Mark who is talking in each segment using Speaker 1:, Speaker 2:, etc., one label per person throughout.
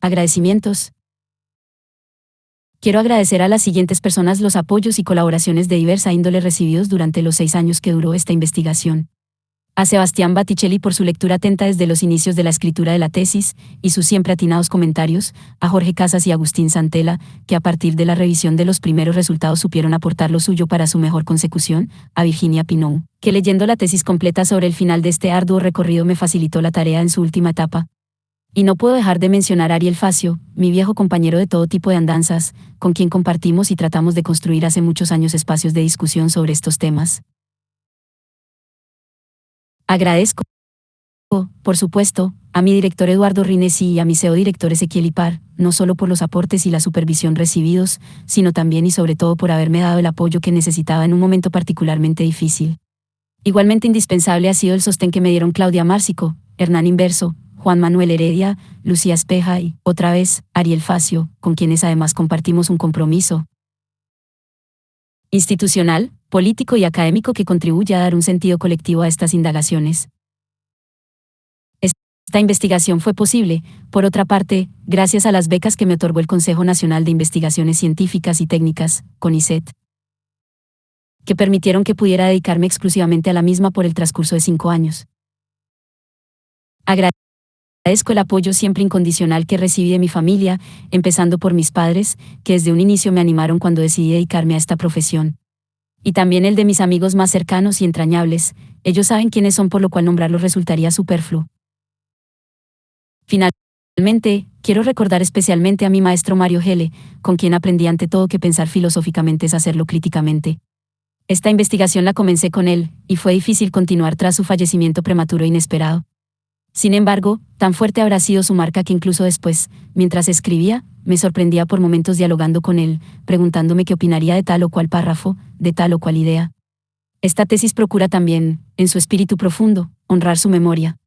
Speaker 1: Agradecimientos. Quiero agradecer a las siguientes personas los apoyos y colaboraciones de diversa índole recibidos durante los 6 años que duró esta investigación. A Sebastián Batticelli por su lectura atenta desde los inicios de la escritura de la tesis, y sus siempre atinados comentarios, a Jorge Casas y Agustín Santela, que a partir de la revisión de los primeros resultados supieron aportar lo suyo para su mejor consecución, a Virginia Pinou, que leyendo la tesis completa sobre el final de este arduo recorrido me facilitó la tarea en su última etapa. Y no puedo dejar de mencionar a Ariel Facio, mi viejo compañero de todo tipo de andanzas, con quien compartimos y tratamos de construir hace muchos años espacios de discusión sobre estos temas. Agradezco, por supuesto, a mi director Eduardo Rinesi y a mi CEO director Ezequiel Ipar, no solo por los aportes y la supervisión recibidos, sino también y sobre todo por haberme dado el apoyo que necesitaba en un momento particularmente difícil. Igualmente indispensable ha sido el sostén que me dieron Claudia Márcico, Hernán Inverso, Juan Manuel Heredia, Lucía Espeja y, otra vez, Ariel Facio, con quienes además compartimos un compromiso institucional, político y académico que contribuye a dar un sentido colectivo a estas indagaciones. Esta investigación fue posible, por otra parte, gracias a las becas que me otorgó el Consejo Nacional de Investigaciones Científicas y Técnicas, CONICET, que permitieron que pudiera dedicarme exclusivamente a la misma por el transcurso de 5 años. Agradezco el apoyo siempre incondicional que recibí de mi familia, empezando por mis padres, que desde un inicio me animaron cuando decidí dedicarme a esta profesión. Y también el de mis amigos más cercanos y entrañables, ellos saben quiénes son, por lo cual nombrarlos resultaría superfluo. Finalmente, quiero recordar especialmente a mi maestro Mario Gelle, con quien aprendí ante todo que pensar filosóficamente es hacerlo críticamente. Esta investigación la comencé con él, y fue difícil continuar tras su fallecimiento prematuro e inesperado. Sin embargo, tan fuerte habrá sido su marca que incluso después, mientras escribía, me sorprendía por momentos dialogando con él, preguntándome qué opinaría de tal o cual párrafo, de tal o cual idea. Esta tesis procura también, en su espíritu profundo, honrar su memoria.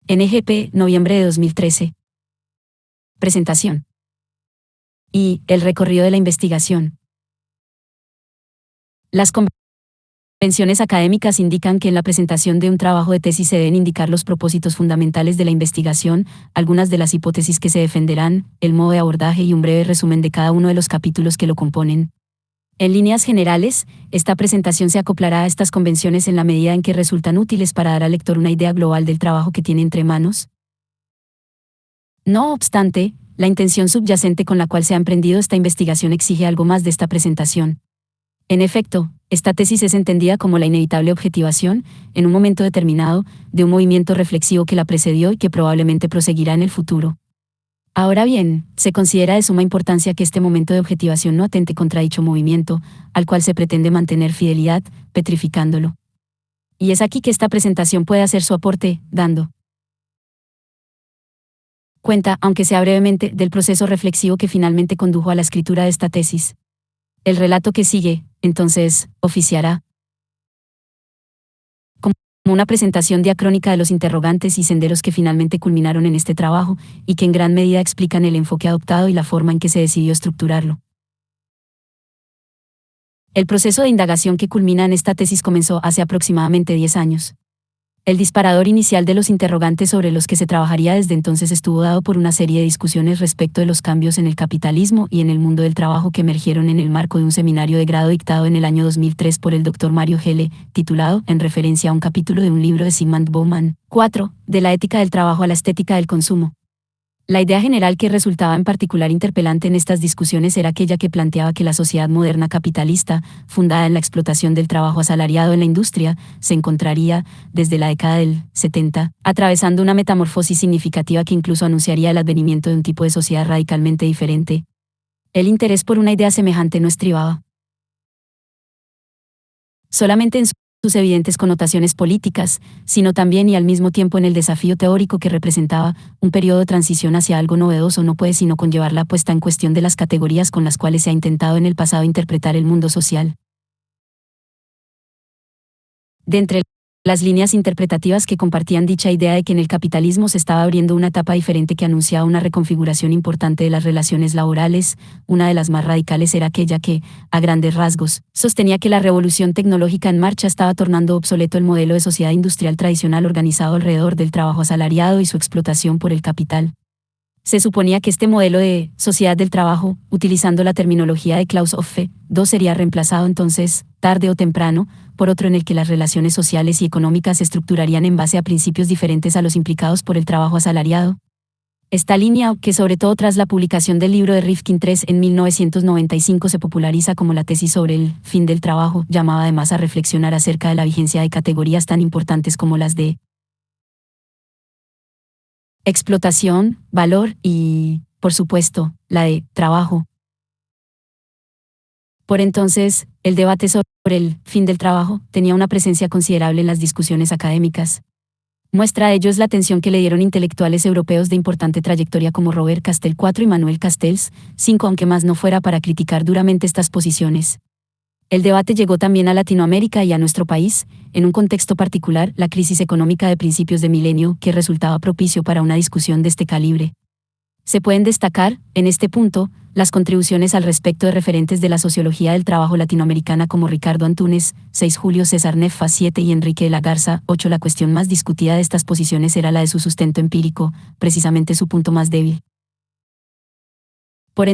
Speaker 1: NGP, noviembre de 2013. Presentación. Y el recorrido de la investigación. Las convenciones académicas indican que en la presentación de un trabajo de tesis se deben indicar los propósitos fundamentales de la investigación, algunas de las hipótesis que se defenderán, el modo de abordaje y un breve resumen de cada uno de los capítulos que lo componen. En líneas generales, esta presentación se acoplará a estas convenciones en la medida en que resultan útiles para dar al lector una idea global del trabajo que tiene entre manos. No obstante, la intención subyacente con la cual se ha emprendido esta investigación exige algo más de esta presentación. En efecto, esta tesis es entendida como la inevitable objetivación, en un momento determinado, de un movimiento reflexivo que la precedió y que probablemente proseguirá en el futuro. Ahora bien, se considera de suma importancia que este momento de objetivación no atente contra dicho movimiento, al cual se pretende mantener fidelidad, petrificándolo. Y es aquí que esta presentación puede hacer su aporte, dando cuenta, aunque sea brevemente, del proceso reflexivo que finalmente condujo a la escritura de esta tesis. El relato que sigue, entonces, oficiará como una presentación diacrónica de los interrogantes y senderos que finalmente culminaron en este trabajo, y que en gran medida explican el enfoque adoptado y la forma en que se decidió estructurarlo. El proceso de indagación que culmina en esta tesis comenzó hace aproximadamente 10 años. El disparador inicial de los interrogantes sobre los que se trabajaría desde entonces estuvo dado por una serie de discusiones respecto de los cambios en el capitalismo y en el mundo del trabajo que emergieron en el marco de un seminario de grado dictado en el año 2003 por el Dr. Mario Gelle, titulado, en referencia a un capítulo de un libro de Zygmunt Bauman, 4, de la ética del trabajo a la estética del consumo. La idea general que resultaba en particular interpelante en estas discusiones era aquella que planteaba que la sociedad moderna capitalista, fundada en la explotación del trabajo asalariado en la industria, se encontraría, desde la década del 70, atravesando una metamorfosis significativa que incluso anunciaría el advenimiento de un tipo de sociedad radicalmente diferente. El interés por una idea semejante no estribaba solamente en sus evidentes connotaciones políticas, sino también y al mismo tiempo en el desafío teórico que representaba un periodo de transición hacia algo novedoso no puede sino conllevar la puesta en cuestión de las categorías con las cuales se ha intentado en el pasado interpretar el mundo social. De entre las líneas interpretativas que compartían dicha idea de que en el capitalismo se estaba abriendo una etapa diferente que anunciaba una reconfiguración importante de las relaciones laborales, una de las más radicales era aquella que, a grandes rasgos, sostenía que la revolución tecnológica en marcha estaba tornando obsoleto el modelo de sociedad industrial tradicional organizado alrededor del trabajo asalariado y su explotación por el capital. Se suponía que este modelo de sociedad del trabajo, utilizando la terminología de Klaus Hofe, II sería reemplazado entonces, tarde o temprano, por otro en el que las relaciones sociales y económicas se estructurarían en base a principios diferentes a los implicados por el trabajo asalariado. Esta línea, que sobre todo tras la publicación del libro de Rifkin III en 1995 se populariza como la tesis sobre el fin del trabajo, llamaba además a reflexionar acerca de la vigencia de categorías tan importantes como las de explotación, valor y, por supuesto, la de trabajo. Por entonces, el debate sobre el fin del trabajo tenía una presencia considerable en las discusiones académicas. Muestra de ello es la atención que le dieron intelectuales europeos de importante trayectoria como Robert Castell IV y Manuel Castells, V, aunque más no fuera para criticar duramente estas posiciones. El debate llegó también a Latinoamérica y a nuestro país, en un contexto particular, la crisis económica de principios de milenio, que resultaba propicio para una discusión de este calibre. Se pueden destacar, en este punto, las contribuciones al respecto de referentes de la sociología del trabajo latinoamericana como Ricardo Antúnez, 6 Julio César Neffa 7 y Enrique de la Garza 8. La cuestión más discutida de estas posiciones era la de su sustento empírico, precisamente su punto más débil. Por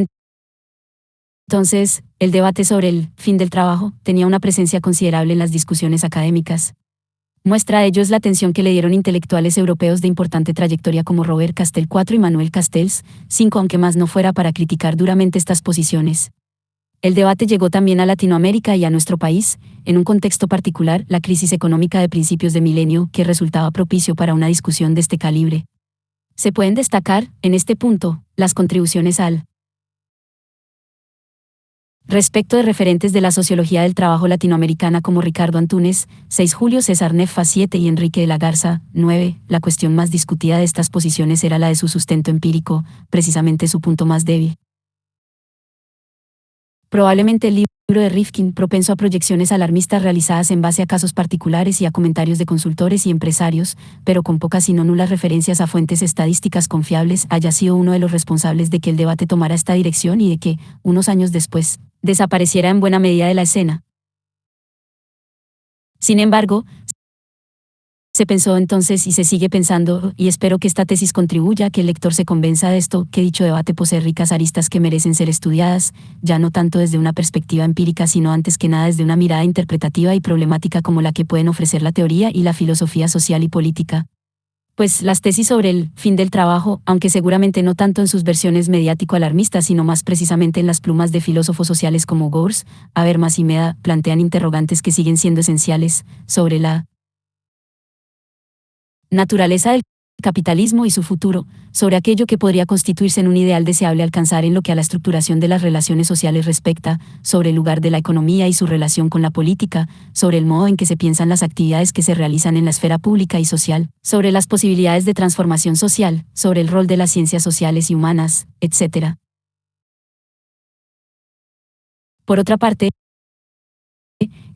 Speaker 1: entonces, el debate sobre el fin del trabajo tenía una presencia considerable en las discusiones académicas. Muestra de ello es la atención que le dieron intelectuales europeos de importante trayectoria como Robert Castell IV y Manuel Castells, V, aunque más no fuera para criticar duramente estas posiciones. El debate llegó también a Latinoamérica y a nuestro país, en un contexto particular, la crisis económica de principios de milenio, que resultaba propicio para una discusión de este calibre. Se pueden destacar, en este punto, las contribuciones al respecto de referentes de la sociología del trabajo latinoamericana como Ricardo Antúnez, 6 Julio César Neffa 7 y Enrique de la Garza 9. La cuestión más discutida de estas posiciones era la de su sustento empírico, precisamente su punto más débil. Probablemente el libro de Rifkin, propenso a proyecciones alarmistas realizadas en base a casos particulares y a comentarios de consultores y empresarios, pero con pocas y no nulas referencias a fuentes estadísticas confiables, haya sido uno de los responsables de que el debate tomara esta dirección y de que, unos años después, desapareciera en buena medida de la escena. Sin embargo, se pensó entonces y se sigue pensando, y espero que esta tesis contribuya a que el lector se convenza de esto, que dicho debate posee ricas aristas que merecen ser estudiadas, ya no tanto desde una perspectiva empírica sino antes que nada desde una mirada interpretativa y problemática como la que pueden ofrecer la teoría y la filosofía social y política. Pues las tesis sobre el fin del trabajo, aunque seguramente no tanto en sus versiones mediático-alarmistas sino más precisamente en las plumas de filósofos sociales como Gors, Habermas y Meda, plantean interrogantes que siguen siendo esenciales, sobre la naturaleza del capitalismo y su futuro, sobre aquello que podría constituirse en un ideal deseable alcanzar en lo que a la estructuración de las relaciones sociales respecta, sobre el lugar de la economía y su relación con la política, sobre el modo en que se piensan las actividades que se realizan en la esfera pública y social, sobre las posibilidades de transformación social, sobre el rol de las ciencias sociales y humanas, etc. Por otra parte,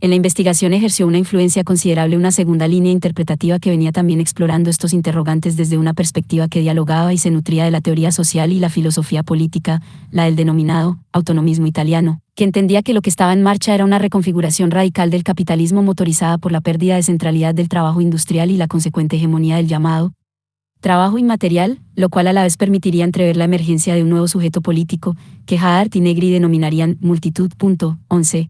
Speaker 1: en la investigación ejerció una influencia considerable una segunda línea interpretativa que venía también explorando estos interrogantes desde una perspectiva que dialogaba y se nutría de la teoría social y la filosofía política, la del denominado autonomismo italiano, que entendía que lo que estaba en marcha era una reconfiguración radical del capitalismo motorizada por la pérdida de centralidad del trabajo industrial y la consecuente hegemonía del llamado trabajo inmaterial, lo cual a la vez permitiría entrever la emergencia de un nuevo sujeto político, que Haddad y Negri denominarían multitud. 11.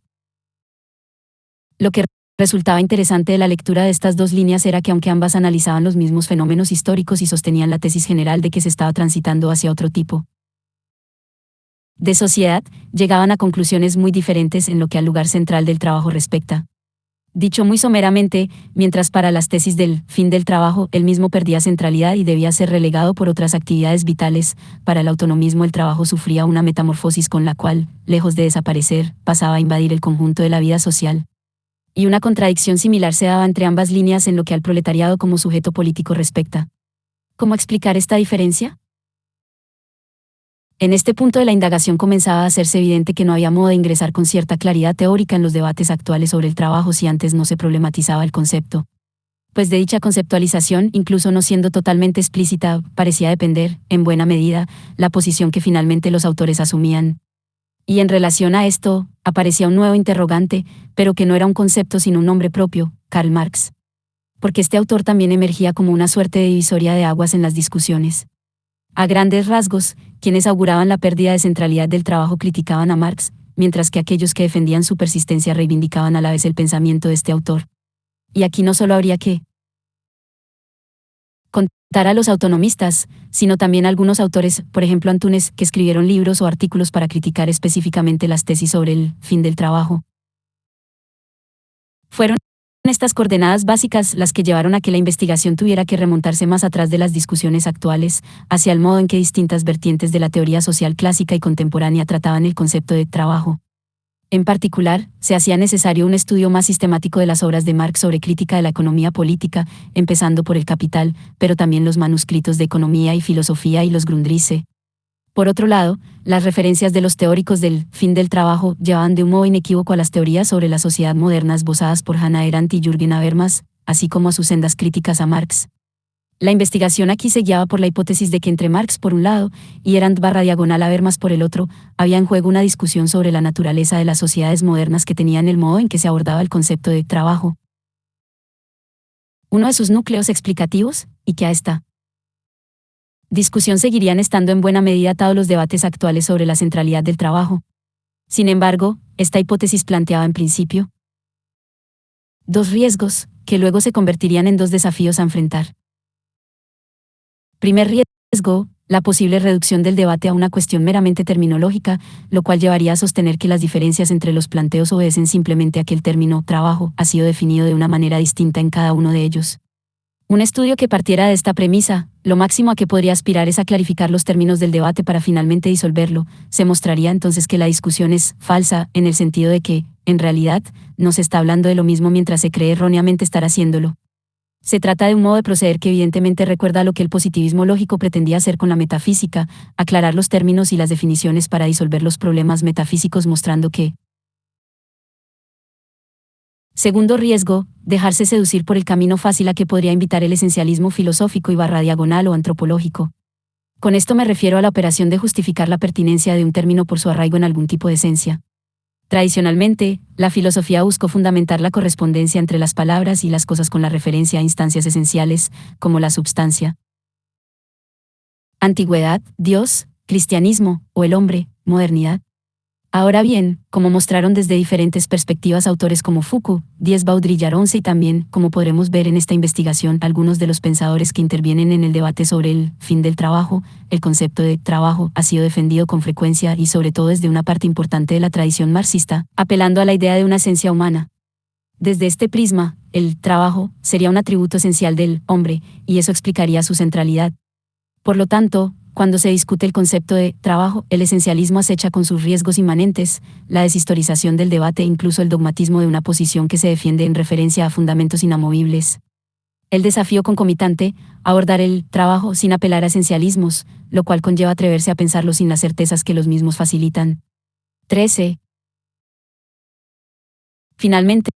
Speaker 1: Lo que resultaba interesante de la lectura de estas dos líneas era que aunque ambas analizaban los mismos fenómenos históricos y sostenían la tesis general de que se estaba transitando hacia otro tipo de sociedad, llegaban a conclusiones muy diferentes en lo que al lugar central del trabajo respecta. Dicho muy someramente, mientras para las tesis del fin del trabajo el mismo perdía centralidad y debía ser relegado por otras actividades vitales, para el autonomismo el trabajo sufría una metamorfosis con la cual, lejos de desaparecer, pasaba a invadir el conjunto de la vida social. Y una contradicción similar se daba entre ambas líneas en lo que al proletariado como sujeto político respecta. ¿Cómo explicar esta diferencia? En este punto de la indagación comenzaba a hacerse evidente que no había modo de ingresar con cierta claridad teórica en los debates actuales sobre el trabajo si antes no se problematizaba el concepto. Pues de dicha conceptualización, incluso no siendo totalmente explícita, parecía depender, en buena medida, la posición que finalmente los autores asumían. Y en relación a esto, aparecía un nuevo interrogante, pero que no era un concepto sino un nombre propio, Karl Marx. Porque este autor también emergía como una suerte de divisoria de aguas en las discusiones. A grandes rasgos, quienes auguraban la pérdida de centralidad del trabajo criticaban a Marx, mientras que aquellos que defendían su persistencia reivindicaban a la vez el pensamiento de este autor. Y aquí no solo habría que contar a los autonomistas, sino también a algunos autores, por ejemplo Antunes, que escribieron libros o artículos para criticar específicamente las tesis sobre el fin del trabajo. Fueron estas coordenadas básicas las que llevaron a que la investigación tuviera que remontarse más atrás de las discusiones actuales, hacia el modo en que distintas vertientes de la teoría social clásica y contemporánea trataban el concepto de trabajo. En particular, se hacía necesario un estudio más sistemático de las obras de Marx sobre crítica de la economía política, empezando por El Capital, pero también los manuscritos de economía y filosofía y los Grundrisse. Por otro lado, las referencias de los teóricos del fin del trabajo llevaban de un modo inequívoco a las teorías sobre la sociedad moderna esbozadas por Hannah Arendt y Jürgen Habermas, así como a sus sendas críticas a Marx. La investigación aquí se guiaba por la hipótesis de que entre Marx por un lado y Arendt/Habermas por el otro, había en juego una discusión sobre la naturaleza de las sociedades modernas que tenían el modo en que se abordaba el concepto de trabajo. Uno de sus núcleos explicativos, y que a esta discusión seguirían estando en buena medida atados los debates actuales sobre la centralidad del trabajo. Sin embargo, esta hipótesis planteaba en principio dos riesgos, que luego se convertirían en dos desafíos a enfrentar. Primer riesgo, la posible reducción del debate a una cuestión meramente terminológica, lo cual llevaría a sostener que las diferencias entre los planteos obedecen simplemente a que el término trabajo ha sido definido de una manera distinta en cada uno de ellos. Un estudio que partiera de esta premisa, lo máximo a que podría aspirar es a clarificar los términos del debate para finalmente disolverlo. Se mostraría entonces que la discusión es falsa, en el sentido de que, en realidad, no se está hablando de lo mismo mientras se cree erróneamente estar haciéndolo. Se trata de un modo de proceder que evidentemente recuerda a lo que el positivismo lógico pretendía hacer con la metafísica, aclarar los términos y las definiciones para disolver los problemas metafísicos, mostrando que segundo riesgo, dejarse seducir por el camino fácil a que podría invitar el esencialismo filosófico /diagonal o antropológico. Con esto me refiero a la operación de justificar la pertinencia de un término por su arraigo en algún tipo de esencia. Tradicionalmente, la filosofía buscó fundamentar la correspondencia entre las palabras y las cosas con la referencia a instancias esenciales, como la substancia. Antigüedad, Dios, cristianismo, o el hombre, modernidad. Ahora bien, como mostraron desde diferentes perspectivas autores como Foucault, Diez Baudrillard y también, como podremos ver en esta investigación, algunos de los pensadores que intervienen en el debate sobre el fin del trabajo, el concepto de trabajo ha sido defendido con frecuencia y sobre todo desde una parte importante de la tradición marxista, apelando a la idea de una esencia humana. Desde este prisma, el trabajo sería un atributo esencial del hombre, y eso explicaría su centralidad. Por lo tanto, cuando se discute el concepto de trabajo, el esencialismo acecha con sus riesgos inmanentes, la deshistorización del debate e incluso el dogmatismo de una posición que se defiende en referencia a fundamentos inamovibles. El desafío concomitante, abordar el trabajo sin apelar a esencialismos, lo cual conlleva atreverse a pensarlo sin las certezas que los mismos facilitan. 13. Finalmente,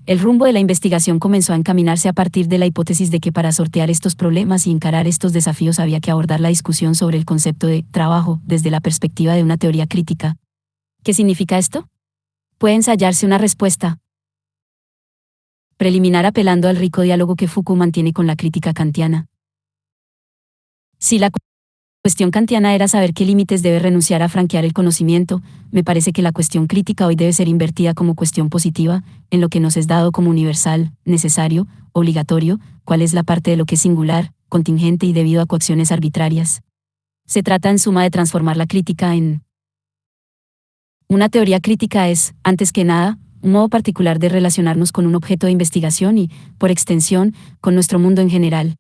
Speaker 1: el rumbo de la investigación comenzó a encaminarse a partir de la hipótesis de que para sortear estos problemas y encarar estos desafíos había que abordar la discusión sobre el concepto de trabajo desde la perspectiva de una teoría crítica. ¿Qué significa esto? Puede ensayarse una respuesta preliminar apelando al rico diálogo que Foucault mantiene con la crítica kantiana. Si la cuestión kantiana era saber qué límites debe renunciar a franquear el conocimiento, me parece que la cuestión crítica hoy debe ser invertida como cuestión positiva, en lo que nos es dado como universal, necesario, obligatorio, cuál es la parte de lo que es singular, contingente y debido a coacciones arbitrarias. Se trata en suma de transformar la crítica en una teoría crítica es, antes que nada, un modo particular de relacionarnos con un objeto de investigación y, por extensión, con nuestro mundo en general.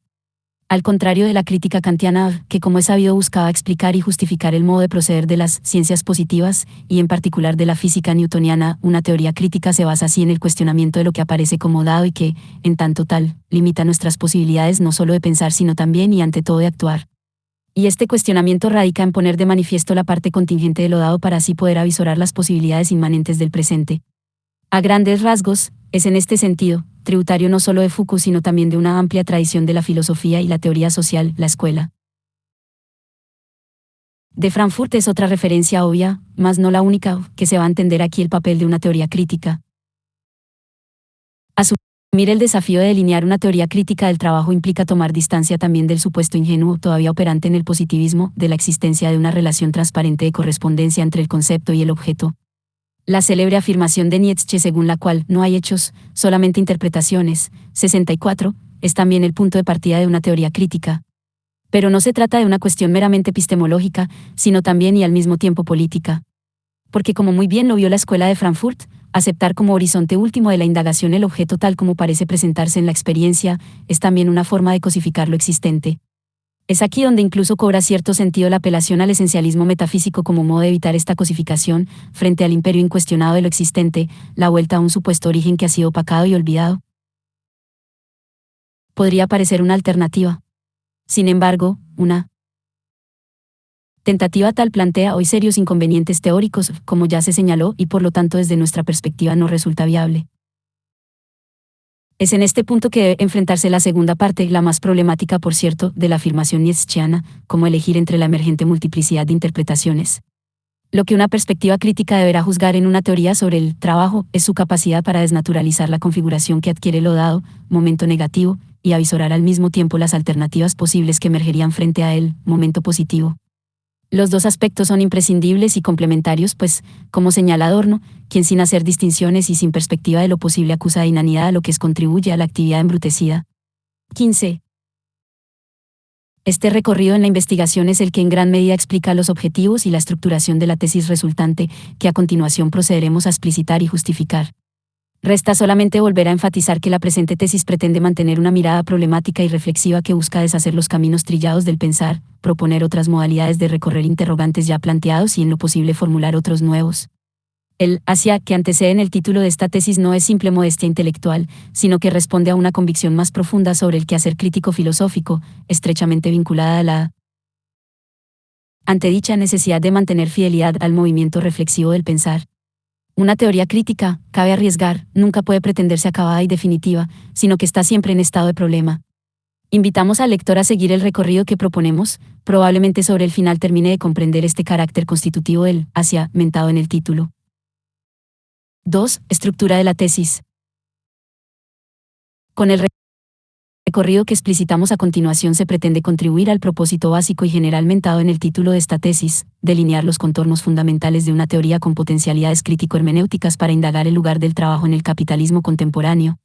Speaker 1: Al contrario de la crítica kantiana, que como es sabido buscaba explicar y justificar el modo de proceder de las ciencias positivas, y en particular de la física newtoniana, una teoría crítica se basa así en el cuestionamiento de lo que aparece como dado y que, en tanto tal, limita nuestras posibilidades no solo de pensar sino también y ante todo de actuar. Y este cuestionamiento radica en poner de manifiesto la parte contingente de lo dado para así poder avisorar las posibilidades inmanentes del presente. A grandes rasgos, es en este sentido, tributario no solo de Foucault sino también de una amplia tradición de la filosofía y la teoría social, la escuela de Frankfurt es otra referencia obvia, mas no la única, que se va a entender aquí el papel de una teoría crítica. A su Mira, el desafío de delinear una teoría crítica del trabajo implica tomar distancia también del supuesto ingenuo todavía operante en el positivismo de la existencia de una relación transparente de correspondencia entre el concepto y el objeto. La célebre afirmación de Nietzsche según la cual no hay hechos, solamente interpretaciones, 64, es también el punto de partida de una teoría crítica. Pero no se trata de una cuestión meramente epistemológica, sino también y al mismo tiempo política. Porque como muy bien lo vio la Escuela de Frankfurt, aceptar como horizonte último de la indagación el objeto tal como parece presentarse en la experiencia, es también una forma de cosificar lo existente. Es aquí donde incluso cobra cierto sentido la apelación al esencialismo metafísico como modo de evitar esta cosificación, frente al imperio incuestionado de lo existente, la vuelta a un supuesto origen que ha sido opacado y olvidado. Podría parecer una alternativa. Sin embargo, una tentativa tal plantea hoy serios inconvenientes teóricos, como ya se señaló, y por lo tanto desde nuestra perspectiva no resulta viable. Es en este punto que debe enfrentarse la segunda parte, la más problemática, por cierto, de la afirmación nietzscheana, como elegir entre la emergente multiplicidad de interpretaciones. Lo que una perspectiva crítica deberá juzgar en una teoría sobre el trabajo es su capacidad para desnaturalizar la configuración que adquiere lo dado, momento negativo, y avisorar al mismo tiempo las alternativas posibles que emergerían frente a él, momento positivo. Los dos aspectos son imprescindibles y complementarios, pues, como señala Adorno, quien sin hacer distinciones y sin perspectiva de lo posible acusa de inanidad a lo que contribuye a la actividad embrutecida. 15. Este recorrido en la investigación es el que en gran medida explica los objetivos y la estructuración de la tesis resultante, que a continuación procederemos a explicitar y justificar. Resta solamente volver a enfatizar que la presente tesis pretende mantener una mirada problemática y reflexiva que busca deshacer los caminos trillados del pensar, proponer otras modalidades de recorrer interrogantes ya planteados y en lo posible formular otros nuevos. El hacia que antecede en el título de esta tesis no es simple modestia intelectual, sino que responde a una convicción más profunda sobre el quehacer crítico filosófico, estrechamente vinculada a la antedicha necesidad de mantener fidelidad al movimiento reflexivo del pensar. Una teoría crítica, cabe arriesgar, nunca puede pretenderse acabada y definitiva, sino que está siempre en estado de problema. Invitamos al lector a seguir el recorrido que proponemos, probablemente sobre el final termine de comprender este carácter constitutivo del hacia mentado en el título. 2. Estructura de la tesis. Con el recorrido que explicitamos a continuación se pretende contribuir al propósito básico y general mentado en el título de esta tesis, delinear los contornos fundamentales de una teoría con potencialidades crítico-hermenéuticas para indagar el lugar del trabajo en el capitalismo contemporáneo.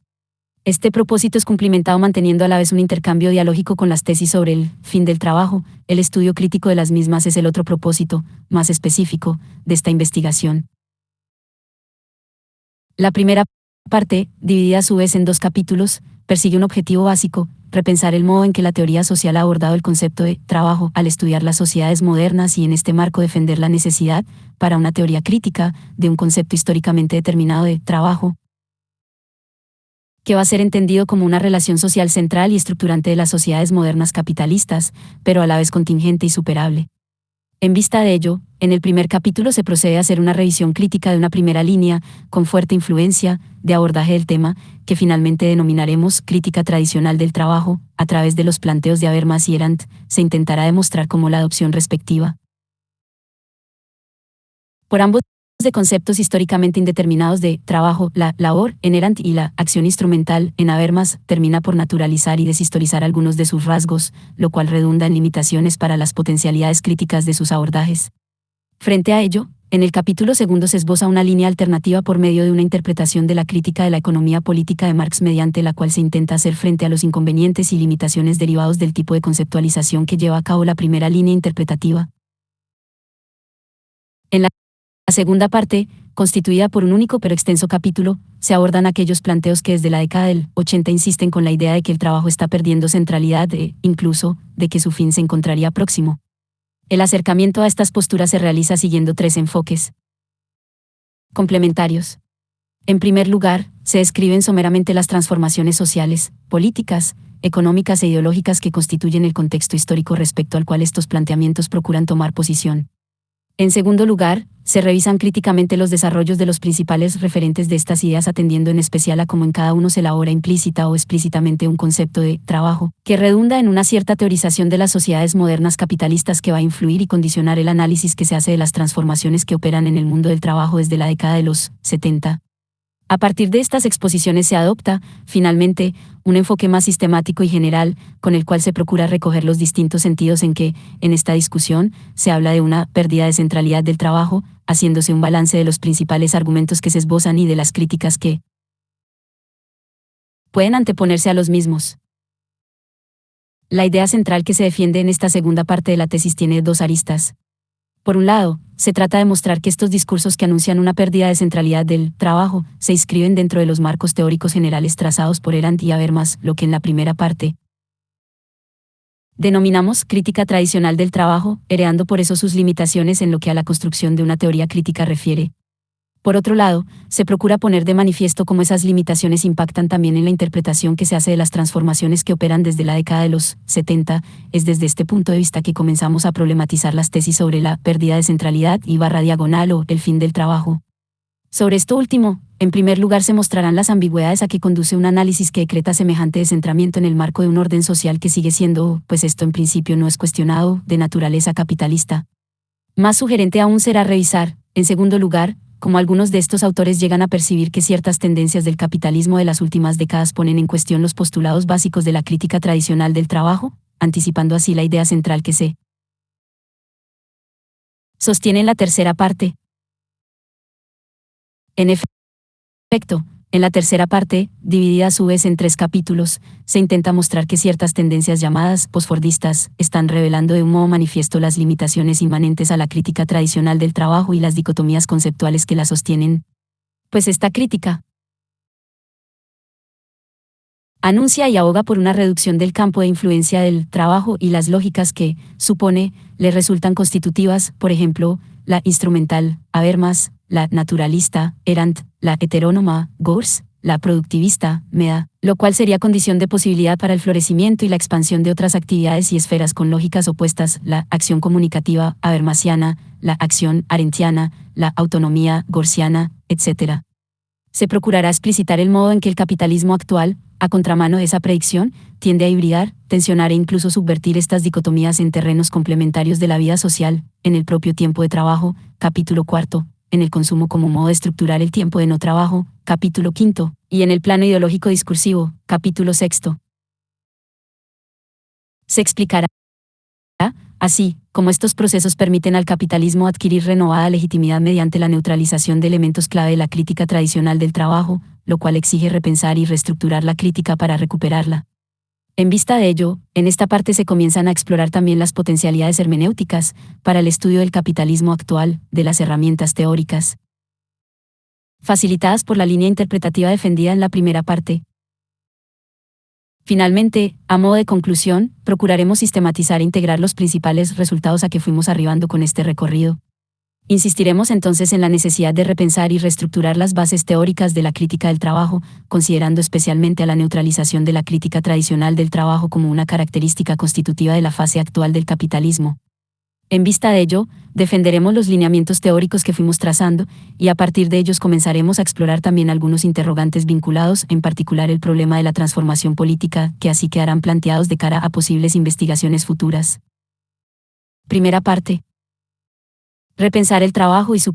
Speaker 1: Este propósito es cumplimentado manteniendo a la vez un intercambio dialógico con las tesis sobre el fin del trabajo. El estudio crítico de las mismas es el otro propósito, más específico, de esta investigación. La primera parte, dividida a su vez en dos capítulos, persigue un objetivo básico: repensar el modo en que la teoría social ha abordado el concepto de trabajo al estudiar las sociedades modernas y en este marco defender la necesidad, para una teoría crítica, de un concepto históricamente determinado de trabajo, que va a ser entendido como una relación social central y estructurante de las sociedades modernas capitalistas, pero a la vez contingente y superable. En vista de ello, en el primer capítulo se procede a hacer una revisión crítica de una primera línea, con fuerte influencia, de abordaje del tema, que finalmente denominaremos crítica tradicional del trabajo. A través de los planteos de Habermas y Arendt, se intentará demostrar cómo la adopción respectiva por ambos de conceptos históricamente indeterminados de trabajo, la labor, en Arendt, y la acción instrumental, en Habermas, termina por naturalizar y deshistorizar algunos de sus rasgos, lo cual redunda en limitaciones para las potencialidades críticas de sus abordajes. Frente a ello, en el capítulo segundo se esboza una línea alternativa por medio de una interpretación de la crítica de la economía política de Marx, mediante la cual se intenta hacer frente a los inconvenientes y limitaciones derivados del tipo de conceptualización que lleva a cabo la primera línea interpretativa. En la segunda parte, constituida por un único pero extenso capítulo, se abordan aquellos planteos que desde la década del 80 insisten con la idea de que el trabajo está perdiendo centralidad incluso, de que su fin se encontraría próximo. El acercamiento a estas posturas se realiza siguiendo tres enfoques complementarios. En primer lugar, se describen someramente las transformaciones sociales, políticas, económicas e ideológicas que constituyen el contexto histórico respecto al cual estos planteamientos procuran tomar posición. En segundo lugar, se revisan críticamente los desarrollos de los principales referentes de estas ideas, atendiendo en especial a cómo en cada uno se elabora implícita o explícitamente un concepto de trabajo, que redunda en una cierta teorización de las sociedades modernas capitalistas que va a influir y condicionar el análisis que se hace de las transformaciones que operan en el mundo del trabajo desde la década de los 70. A partir de estas exposiciones se adopta, finalmente, un enfoque más sistemático y general, con el cual se procura recoger los distintos sentidos en que, en esta discusión, se habla de una pérdida de centralidad del trabajo, haciéndose un balance de los principales argumentos que se esbozan y de las críticas que pueden anteponerse a los mismos. La idea central que se defiende en esta segunda parte de la tesis tiene dos aristas. Por un lado, se trata de mostrar que estos discursos que anuncian una pérdida de centralidad del trabajo se inscriben dentro de los marcos teóricos generales trazados por Erand y Habermas, lo que en la primera parte denominamos crítica tradicional del trabajo, heredando por eso sus limitaciones en lo que a la construcción de una teoría crítica refiere. Por otro lado, se procura poner de manifiesto cómo esas limitaciones impactan también en la interpretación que se hace de las transformaciones que operan desde la década de los 70. Es desde este punto de vista que comenzamos a problematizar las tesis sobre la pérdida de centralidad y barra diagonal o el fin del trabajo. Sobre esto último, en primer lugar se mostrarán las ambigüedades a que conduce un análisis que decreta semejante descentramiento en el marco de un orden social que sigue siendo, pues esto en principio no es cuestionado, de naturaleza capitalista. Más sugerente aún será revisar, en segundo lugar, como algunos de estos autores llegan a percibir que ciertas tendencias del capitalismo de las últimas décadas ponen en cuestión los postulados básicos de la crítica tradicional del trabajo, anticipando así la idea central que se sostiene en la tercera parte. En efecto, en la tercera parte, dividida a su vez en 3 capítulos, se intenta mostrar que ciertas tendencias llamadas posfordistas están revelando de un modo manifiesto las limitaciones inmanentes a la crítica tradicional del trabajo y las dicotomías conceptuales que la sostienen. Pues esta crítica anuncia y aboga por una reducción del campo de influencia del trabajo y las lógicas que, supone, le resultan constitutivas, por ejemplo, la instrumental, Habermas, la naturalista, Erand, la heterónoma, Gors, la productivista, Meda, lo cual sería condición de posibilidad para el florecimiento y la expansión de otras actividades y esferas con lógicas opuestas, la acción comunicativa, habermasiana, la acción arendtiana, la autonomía gorsiana, etc. Se procurará explicitar el modo en que el capitalismo actual, a contramano de esa predicción, tiende a hibridar, tensionar e incluso subvertir estas dicotomías en terrenos complementarios de la vida social, en el propio tiempo de trabajo, capítulo 4, en el consumo como modo de estructurar el tiempo de no trabajo, capítulo 5, y en el plano ideológico discursivo, capítulo 6. Se explicará, así, como estos procesos permiten al capitalismo adquirir renovada legitimidad mediante la neutralización de elementos clave de la crítica tradicional del trabajo, lo cual exige repensar y reestructurar la crítica para recuperarla. En vista de ello, en esta parte se comienzan a explorar también las potencialidades hermenéuticas para el estudio del capitalismo actual, de las herramientas teóricas facilitadas por la línea interpretativa defendida en la primera parte. Finalmente, a modo de conclusión, procuraremos sistematizar e integrar los principales resultados a que fuimos arribando con este recorrido. Insistiremos entonces en la necesidad de repensar y reestructurar las bases teóricas de la crítica del trabajo, considerando especialmente a la neutralización de la crítica tradicional del trabajo como una característica constitutiva de la fase actual del capitalismo. En vista de ello, defenderemos los lineamientos teóricos que fuimos trazando, y a partir de ellos comenzaremos a explorar también algunos interrogantes vinculados, en particular el problema de la transformación política, que así quedarán planteados de cara a posibles investigaciones futuras. Primera parte. Repensar el trabajo y su